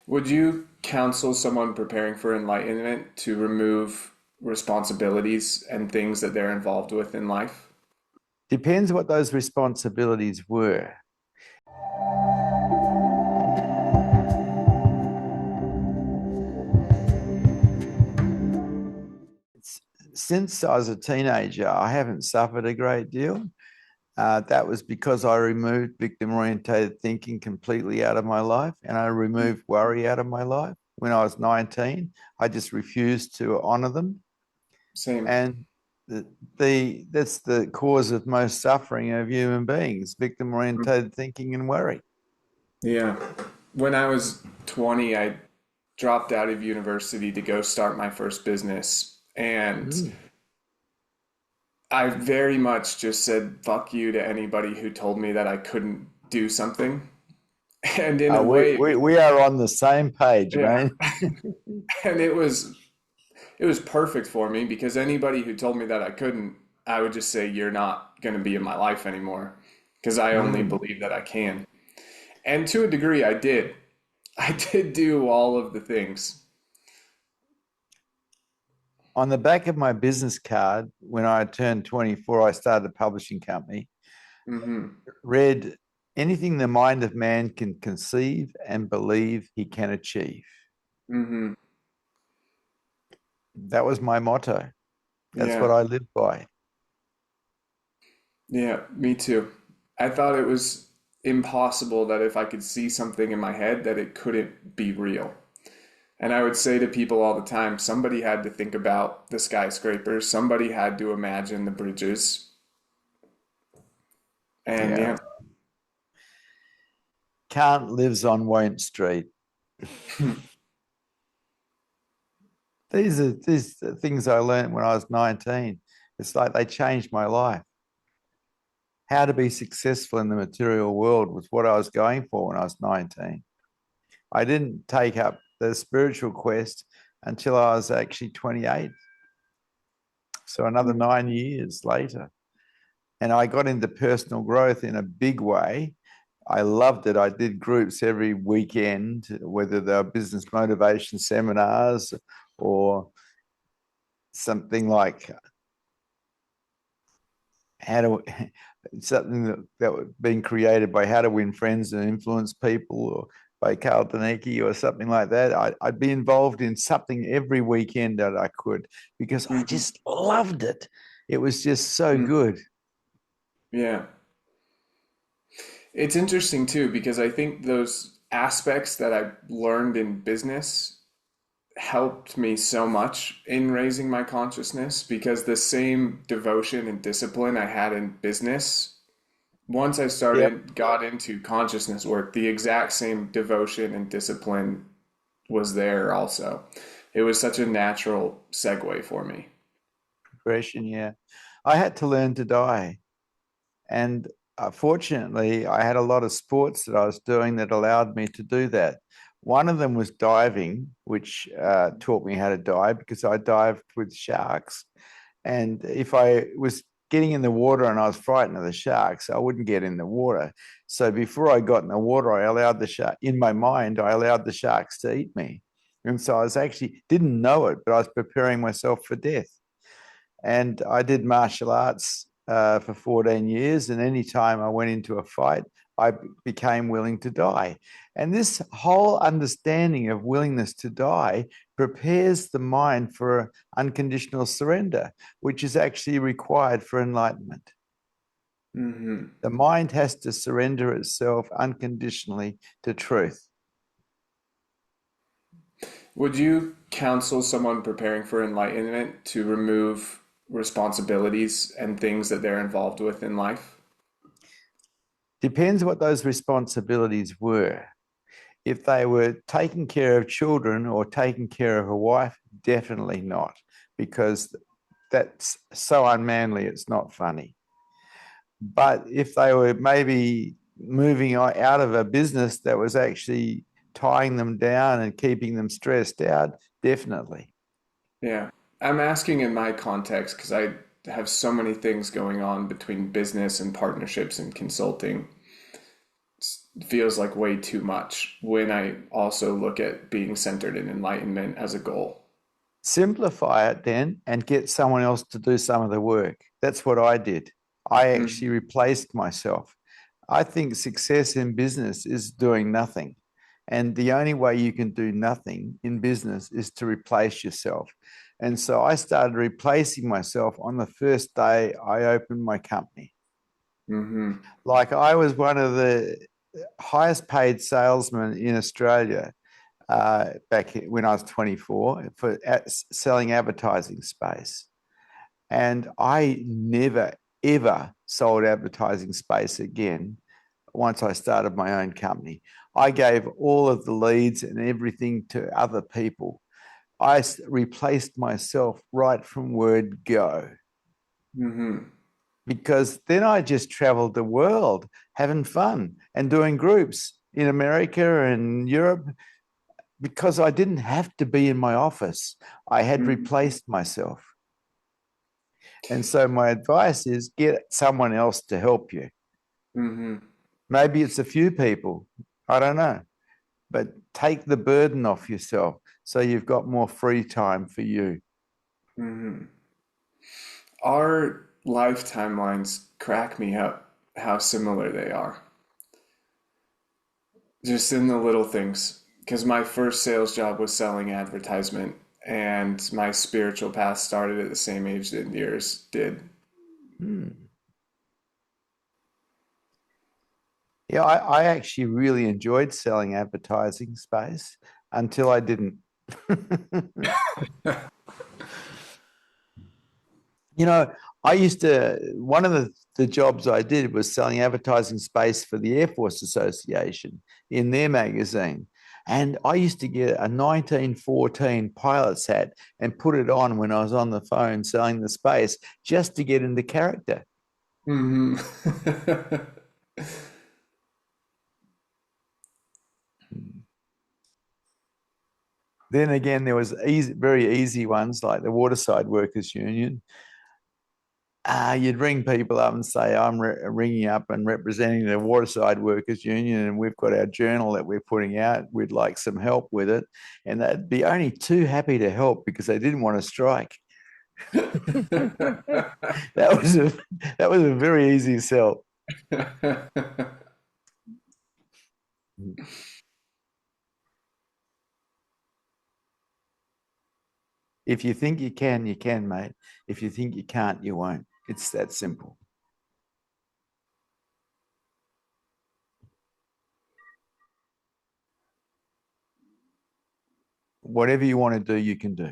Would you counsel someone preparing for enlightenment to remove responsibilities and things that they're involved with in life? Depends what those responsibilities were. Since I was a teenager, I haven't suffered a great deal. That was because I removed victim orientated thinking completely out of my life, and I removed worry out of my life. When I was 19, I just refused to honor them. Same. And that's the cause of most suffering of human beings, victim orientated thinking and worry. Yeah. When I was 20, I dropped out of university to go start my first business. And Mm. I very much just said fuck you to anybody who told me that I couldn't do something. And in a We, way, we, we are on the same page, yeah. man. And it was perfect for me because anybody who told me that I couldn't, I would just say you're not going to be in my life anymore because I only Mm. believe that I can. And to a degree, I did. I did do all of the things. On the back of my business card, when I turned 24, I started a publishing company, Hmm. read anything the mind of man can conceive and believe he can achieve. Hmm. That was my motto. That's what Yeah. I lived by. Yeah, me too. I thought it was impossible that if I could see something in my head that it couldn't be real. And I would say to people all the time, somebody had to think about the skyscrapers, somebody had to imagine the bridges. And Yeah. yeah. Can't lives on Won't Street. These are things I learned when I was 19. It's like they changed my life. How to be successful in the material world was what I was going for when I was 19. I didn't take up the spiritual quest until I was actually 28. So another 9 years later. And I got into personal growth in a big way. I loved it. I did groups every weekend, whether they were business motivation seminars or something like how to something that was being created by How to Win Friends and Influence People or by Carl Danecki or something like that. I'd be involved in something every weekend that I could because I Mhm. just loved it. It was just so Mm. good. Yeah. It's interesting too because I think those aspects that I learned in business helped me so much in raising my consciousness because the same devotion and discipline I had in business, once I Yep. got into consciousness work, the exact same devotion and discipline was there also. It was such a natural segue for me. Progression, yeah. I had to learn to die. And fortunately, I had a lot of sports that I was doing that allowed me to do that. One of them was diving, which taught me how to dive because I dived with sharks. And if I was getting in the water and I was frightened of the sharks, I wouldn't get in the water. So before I got in the water, I allowed the shark, in my mind, I allowed the sharks to eat me. And so I was actually, didn't know it, but I was preparing myself for death. And I did martial arts for 14 years. And anytime I went into a fight, I became willing to die. And this whole understanding of willingness to die prepares the mind for unconditional surrender, which is actually required for enlightenment. Hmm. The mind has to surrender itself unconditionally to truth. Would you counsel someone preparing for enlightenment to remove responsibilities and things that they're involved with in life? Depends what those responsibilities were. If they were taking care of children or taking care of a wife, definitely not, because that's so unmanly, it's not funny. But if they were maybe moving out of a business that was actually tying them down and keeping them stressed out, definitely. Yeah. I'm asking in my context because I have so many things going on between business and partnerships and consulting. feels like way too much when I also look at being centered in enlightenment as a goal. Simplify it then and get someone else to do some of the work. That's what I did. I actually Mm, replaced myself. I think success in business is doing nothing. And the only way you can do nothing in business is to replace yourself. And so I started replacing myself on the first day I opened my company. mm-hmm, Like I was one of the highest paid salesmen in Australia back when I was 24 for selling advertising space. And I never, ever sold advertising space again once I started my own company. I gave all of the leads and everything to other people. I replaced myself right from word go mm-hmm, because then I just traveled the world having fun and doing groups in America and Europe because I didn't have to be in my office. I had mm-hmm, replaced myself. And so my advice is get someone else to help you. mm-hmm, Maybe it's a few people. I don't know. But take the burden off yourself so you've got more free time for you. mm-hmm. Our life timelines crack me up how similar they are. Just in the little things. Because my first sales job was selling advertisement, and my spiritual path started at the same age that yours did. Hmm. Yeah, I actually really enjoyed selling advertising space until I didn't. You know, I used to, one of the jobs I did was selling advertising space for the Air Force Association in their magazine. And I used to get a 1914 pilot's hat and put it on when I was on the phone selling the space just to get into character. Mm-hmm. Then again, there was easy, very easy ones like the Waterside Workers Union. You'd ring people up and say, I'm ringing up and representing the Waterside Workers Union, and we've got our journal that we're putting out. We'd like some help with it. And they'd be only too happy to help because they didn't want to strike. that was a that was a very easy sell. If you think you can, mate. If you think you can't, you won't. It's that simple. Whatever you want to do, you can do.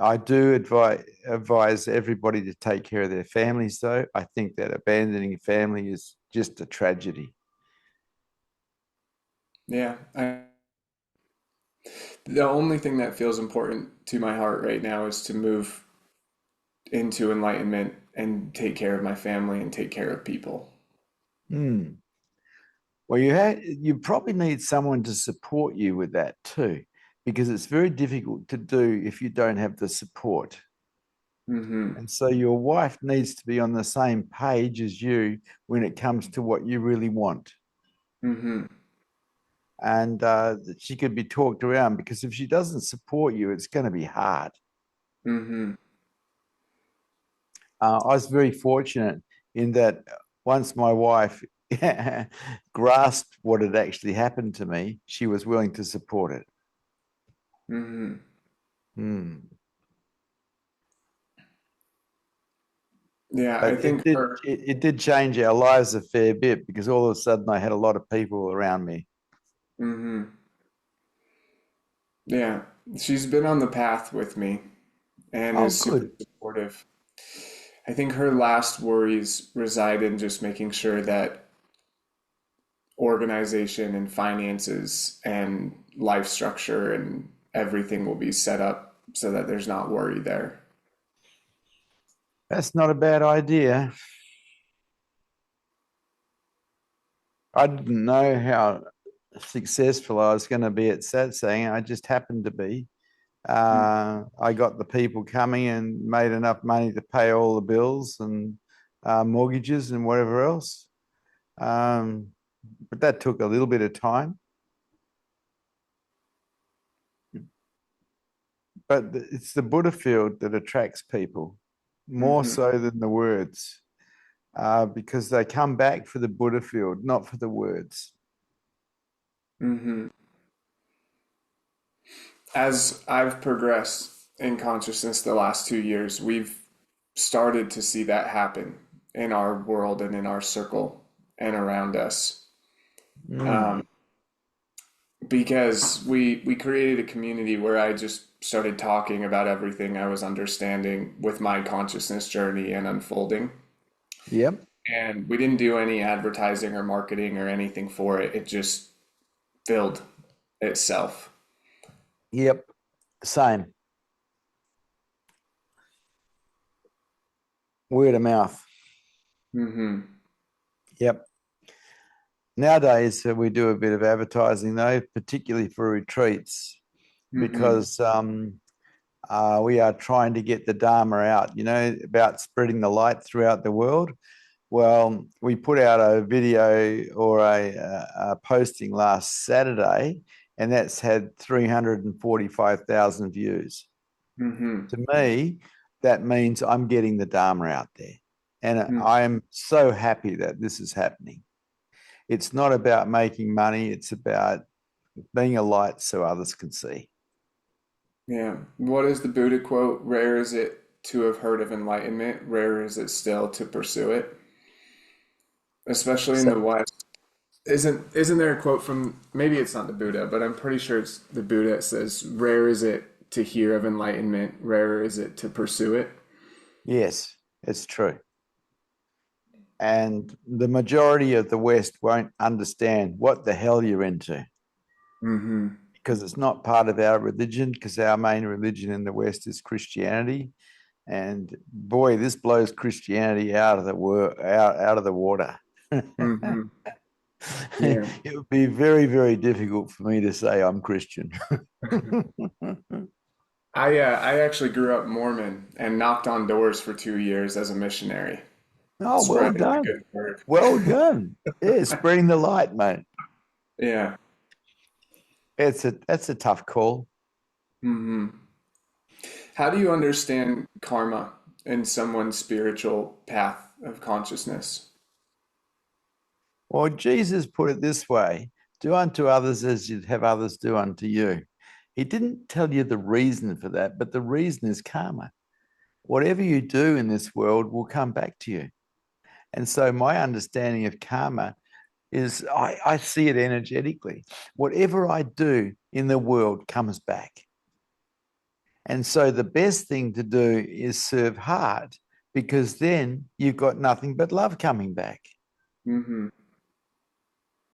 I do advise everybody to take care of their families, though. I think that abandoning a family is just a tragedy. Yeah, the only thing that feels important to my heart right now is to move into enlightenment and take care of my family and take care of people. Hmm. Well, you probably need someone to support you with that too, because it's very difficult to do if you don't have the support. Mm-hmm. And so your wife needs to be on the same page as you when it comes to what you really want. Mm-hmm. And she could be talked around because if she doesn't support you, it's going to be hard. Mm-hmm. I was very fortunate in that once my wife grasped what had actually happened to me, she was willing to support it. Mm-hmm. Hmm. Yeah, I But think her. it did change our lives a fair bit because all of a sudden I had a lot of people around me. Mm-hmm. Yeah, she's been on the path with me and Oh, is super good. supportive. I think her last worries reside in just making sure that organization and finances and life structure and everything will be set up so that there's not worry there. That's not a bad idea. I didn't know how successful I was going to be at satsang. I just happened to be. I got the people coming and made enough money to pay all the bills and mortgages and whatever else. Um, but that took a little bit of time. But it's the Buddha field that attracts people more Mm-hmm. so than the words, because they come back for the Buddha field, not for the words. Mm-hmm. As I've progressed in consciousness the last 2 years, we've started to see that happen in our world and in our circle and around us. Mm. Um, because we created a community where I just started talking about everything I was understanding with my consciousness journey and unfolding. Yep. And we didn't do any advertising or marketing or anything for it. It just filled itself. Yep. Same. Word of mouth. Mm-hmm. Yep. Nowadays, we do a bit of advertising, though, particularly for retreats, Mm-hmm. because we are trying to get the Dharma out, about spreading the light throughout the world. Well, we put out a video or a posting last Saturday, and that's had 345,000 views. Mm-hmm. To me, that means I'm getting the Dharma out there. And Mm. I am so happy that this is happening. It's not about making money, it's about being a light so others can see. Yeah. What is the Buddha quote? Rare is it to have heard of enlightenment, rare is it still to pursue it, especially in So, the West. Isn't there a quote from, maybe it's not the Buddha, but I'm pretty sure it's the Buddha that says, "Rare is it to hear of enlightenment, rarer is it to pursue it." yes, it's true. And the majority of the West won't understand what the hell you're into Mm-hmm. because it's not part of our religion, because our main religion in the West is Christianity. And boy, this blows Christianity out of out of the water. Mm-hmm. Yeah. It would be very, very difficult for me to say I'm Christian. I actually grew up Mormon and knocked on doors for 2 years as a missionary, Oh, well spreading the done. good word. Well done. Yeah, spreading the light, mate. Yeah. That's a tough call. Mm-hmm. How do you understand karma in someone's spiritual path of consciousness? Well, Jesus put it this way: do unto others as you'd have others do unto you. He didn't tell you the reason for that, but the reason is karma. Whatever you do in this world will come back to you. And so my understanding of karma is I see it energetically. Whatever I do in the world comes back. And so the best thing to do is serve hard, because then you've got nothing but love coming back. Mm-hmm.